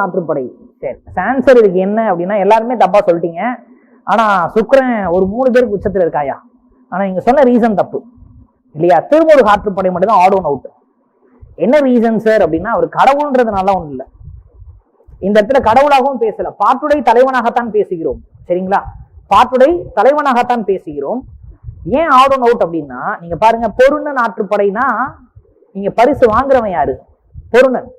ஆற்றுப்படை. சரி, ஆன்சர் இதுக்கு என்ன அப்படின்னா எல்லாருமே தப்பா சொல்லிட்டீங்க. ஆனா சுக்கிரன் ஒரு 3 பேருக்கு உச்சத்துல இருக்காயா. ஆனா நீங்க சொன்ன ரீசன் தப்பு இல்லையா. திருமுருக ஆற்றுப்படை மட்டும் தான் ஆட் ஒன் அவுட். என்ன ரீசன் சார் அப்படின்னா அவர் கடவுள்ன்றதுனால ஒண்ணு இல்லை. இந்த இடத்துல கடவுளாகவும் பேசல, பாட்டுடை தலைவனாகத்தான் பேசுகிறோம். சரிங்களா, பாட்டுடை தலைவனாகத்தான் பேசுகிறோம். ஏன் ஆட் ஒன் அவுட் அப்படின்னா நீங்க பாருங்க, பொருணன் ஆற்றுப்படைனா நீங்க பரிசு வாங்குறவன் யாரு? பொருணன்.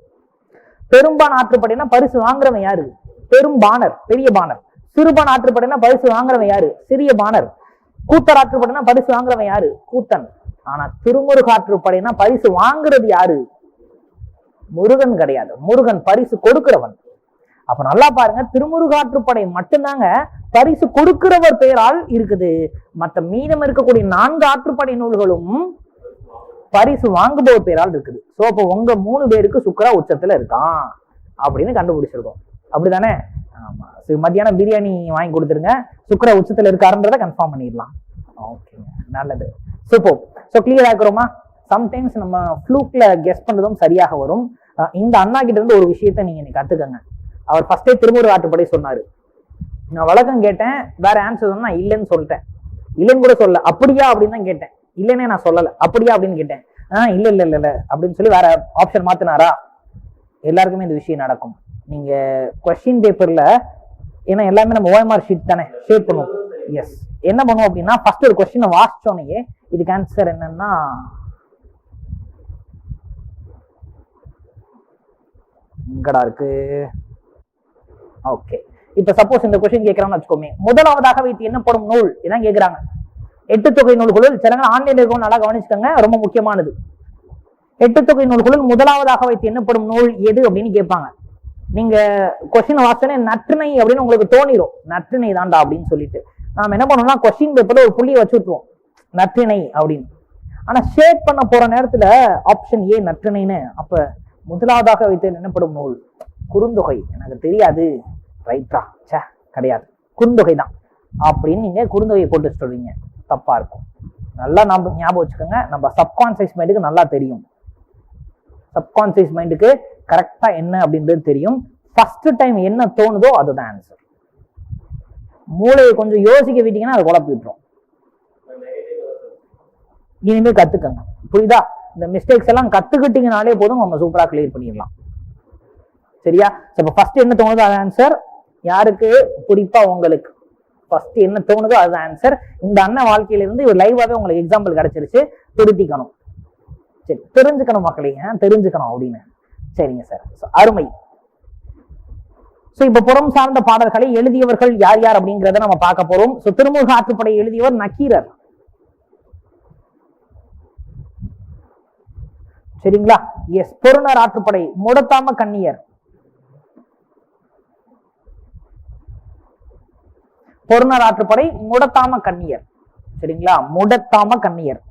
பெரும்பான் ஆற்றுப்படைனா பரிசு வாங்குறவன் யாரு? பெரும்பானர், பெரிய பாணர். சிறுபான் ஆற்றுப்படைனா பரிசு வாங்குறவன் யாரு? சிறிய பாணர். கூத்தர் ஆற்றுப்படைனா பரிசு வாங்குறவன் யாரு? கூத்தன். ஆனா திருமுருக ஆற்றுப்படைனா பரிசு வாங்குறது யாரு? முருகன் கிடையாது, முருகன் பரிசு கொடுக்கிறவன். அப்ப நல்லா பாருங்க, திருமுருகாற்றுப்படை மட்டும்தாங்க பரிசு கொடுக்கிறவர் பெயரால் இருக்குது. மற்ற மீதம் இருக்கக்கூடிய 4 ஆற்றுப்படை நூல்களும் பரிசு வாங்குபவர் பெயரால் இருக்குது. சோ அப்ப உங்க 3 பேருக்கு சுக்கிரா உச்சத்துல இருக்கான் அப்படின்னு கண்டுபிடிச்சிருக்கோம். அப்படிதானே? ஆமா. மத்தியானம் பிரியாணி வாங்கி கொடுத்துருங்க, சுக்கிரா உச்சத்துல இருக்காருன்றத கன்ஃபார்ம் பண்ணிடலாம். ஓகேங்க, நல்லது, சூப்பர். சோ கிளியர் ஆக்குறோமா? சம்டைம்ஸ் நம்ம ஃப்ளூக்ல கெஸ் பண்றதும் சரியாக வரும். இந்த அண்ணா கிட்ட இருந்து ஒரு விஷயத்த நீங்க கத்துக்கங்க. அவர் ஃபர்ஸ்டே திருமுருக ஆற்றுப்படை சொன்னாரு. நான் வழக்கம் கேட்டேன், வேற ஆன்சர் சொன்னா இல்லைன்னு சொல்லிட்டேன். இல்லைன்னு கூட சொல்ல, அப்படியா அப்படின்னு தான் கேட்டேன். இல்லைன்னே நான் சொல்லல, அப்படியா அப்படின்னு கேட்டேன். இல்ல இல்ல இல்ல இல்ல அப்படின்னு சொல்லி வேற ஆப்ஷன் மாத்தினாரா? எல்லாருக்குமே இந்த விஷயம் நடக்கும். நீங்க கொஸ்டின் பேப்பர்ல, ஏன்னா எல்லாமே நம்ம OMR ஷீட் தானே ஷேர் பண்ணுவோம். எஸ், என்ன பண்ணுவோம் அப்படின்னா ஃபர்ஸ்ட் ஒரு கொஸ்டினை வாசிச்சோன்னே இதுக்கு ஆன்சர் என்னன்னா இங்கடா இருக்கு. ஓகே, இப்ப சப்போஸ் இந்த கொஸ்டின் கேட்கறாங்கன்னு வச்சுக்கோமே, முதலாவதாக வைத்து என்னப்படும் நூல் இதான் கேட்கறாங்க. 8 தொகை நூல்களுள் சிலங்க ஆன்லைன்ல இருக்கவும் நல்லா கவனிச்சுக்கோங்க, ரொம்ப முக்கியமானது. 8 தொகை நூல்களுள் முதலாவதாக வைத்து என்னப்படும் நூல் எது அப்படின்னு கேட்பாங்க. நீங்க கொஸ்டின் வாசனே நற்றிணை அப்படின்னு உங்களுக்கு தோணிரும், நற்றிணை தான்டா அப்படின்னு சொல்லிட்டு நாம என்ன பண்ணோம்னா கொஸ்டின் பேப்பர்ல ஒரு புள்ளியை வச்சு விட்டுருவோம், நற்றிணை அப்படின்னு. ஆனா ஷேட் பண்ண போற நேரத்துல ஆப்ஷன் ஏ நற்றிணைன்னு. அப்ப முதலாவதாக வைத்து என்னப்படும் நூல் குறுந்தொகை. எனக்கு தெரியாது, ரைட்டா? சே, கிடையாது, குறுந்தொகை தான் அப்படின்னு நீங்க குறுந்தொகையை போட்டு சொல்றீங்க, தப்பா இருக்கும். நல்லா ஞாபகம் வச்சுக்கோங்க, நம்ம சப்கான்சியஸ் மைண்டுக்கு நல்லா தெரியும். சப்கான்சியஸ் மைண்டுக்கு கரெக்டா என்ன அப்படின்றது தெரியும். ஃபர்ஸ்ட் டைம் என்ன தோணுதோ அதுதான் ஆன்சர். மூளையை கொஞ்சம் யோசிக்க விட்டீங்கன்னா அது குழப்பி விட்டுரும். இனிமே கத்துக்கங்க, புரியுதா? இந்த மிஸ்டேக்ஸ் எல்லாம் கத்துக்கிட்டீங்கனாலே போதும், நம்ம சூப்பரா கிளியர் பண்ணிடலாம். சரியா? இப்ப ஃபர்ஸ்ட் என்ன தோணுதோ அது ஆன்சர். யாருக்கு? குறிப்பா உங்களுக்கு ஃபர்ஸ்ட் என்ன தோணுதோ அது ஆன்சர். இந்த அண்ணன் வாழ்க்கையில இருந்து ஒரு லைவாவே உங்களுக்கு எக்ஸாம்பிள் கிடைச்சிருச்சு, திருத்திக்கணும். சரி, தெரிஞ்சுக்கணும் மக்களே, தெரிஞ்சுக்கணும் அப்படின்னு. சரிங்க சார், அருமை. இப்ப புறம் சார்ந்த பாடல்களை எழுதியவர்கள் யார் யார் அப்படிங்கிறத நம்ம பார்க்க போறோம். திருமுருக ஆற்றுப்படை எழுதியவர் நக்கீரர். சரிங்களா? எஸ். பொருணர் ஆற்றுப்படை முடத்தாம கண்ணியர். பொருணர் ஆற்றுப்படை முடத்தாம கண்ணியர். சரிங்களா? முடத்தாம கண்ணியர்.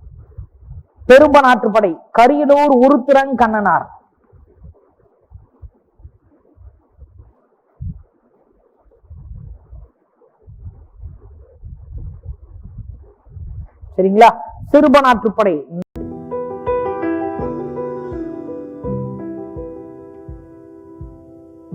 பெரும்பன் ஆற்றுப்படை கரியலூர் உருத்திரங் கண்ணனார். சரிங்களா? சிறுபன் ஆற்றுப்படை